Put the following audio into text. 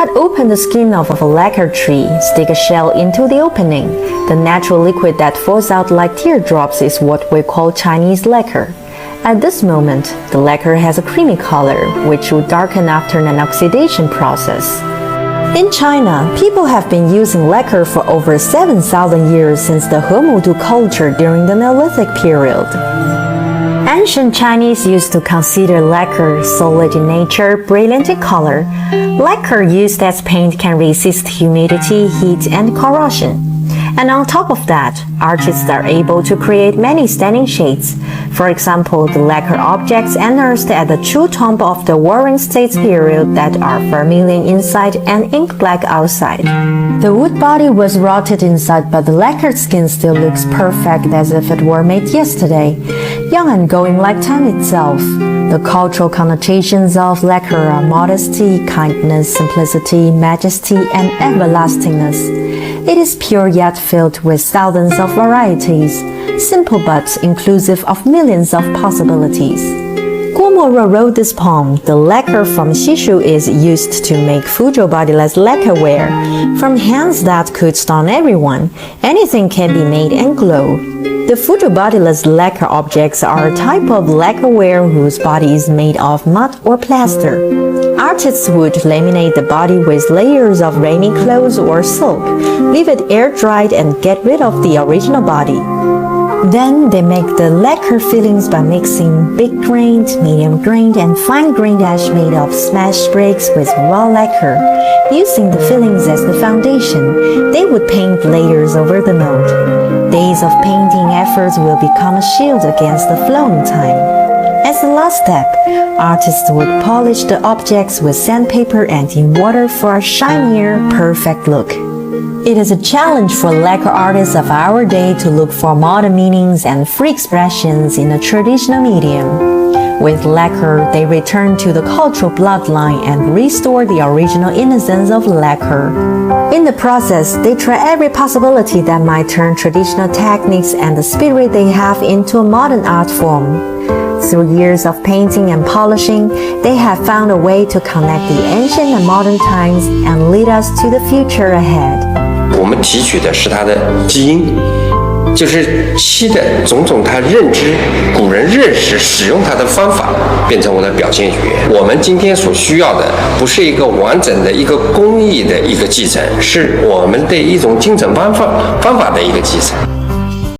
Cut open the skin of a lacquer tree, stick a shell into the opening. The natural liquid that falls out like teardrops is what we call Chinese lacquer. At this moment, the lacquer has a creamy color, which will darken after an oxidation process. In China, people have been using lacquer for over 7,000 years since the He culture during the Neolithic period. Ancient Chinese used to consider lacquer solid in nature, brilliant in color. Lacquer used as paint can resist humidity, heat, and corrosion. And on top of that, artists are able to create many stunning shades. For example, the lacquer objects unearthed at the true tomb of the Warring States period that are vermilion inside and ink black outside. The wood body was rotted inside, but the lacquered skin still looks perfect as if it were made yesterday, young and going like time itself. The cultural connotations of lacquer are modesty, kindness, simplicity, majesty, and everlastingness. It is pure yet filled with thousands of varieties, simple but inclusive of millions of possibilities. Guomoro wrote this poem. The lacquer from Xishu is used to make Fuzhou bodiless lacquerware. From hands that could stun everyone, anything can be made and glow. The Fuzhou bodiless lacquer objects are a type of lacquerware whose body is made of mud or plaster. Artists would laminate the body with layers of rainy clothes or silk, leave it air-dried and get rid of the original body. Then they make the lacquer fillings by mixing big-grained, medium-grained, and fine-grained ash made of smashed bricks with raw lacquer. Using the fillings as the foundation, they would paint layers over the mold. Days of painting efforts will become a shield against the flowing time. As the last step, artists would polish the objects with sandpaper and in water for a shinier, perfect look. It is a challenge for lacquer artists of our day to look for modern meanings and free expressions in a traditional medium. With lacquer, they return to the cultural bloodline and restore the original innocence of lacquer. In the process, they try every possibility that might turn traditional techniques and the spirit they have into a modern art form. Through years of painting and polishing, they have found a way to connect the ancient and modern times and lead us to the future ahead. 我们提取的是它的基因，就是漆的种种它认知，古人认识使用它的方法，变成我的表现语言。我们今天所需要的不是一个完整的一个工艺的一个继承，是我们的一种精神方法的一个继承。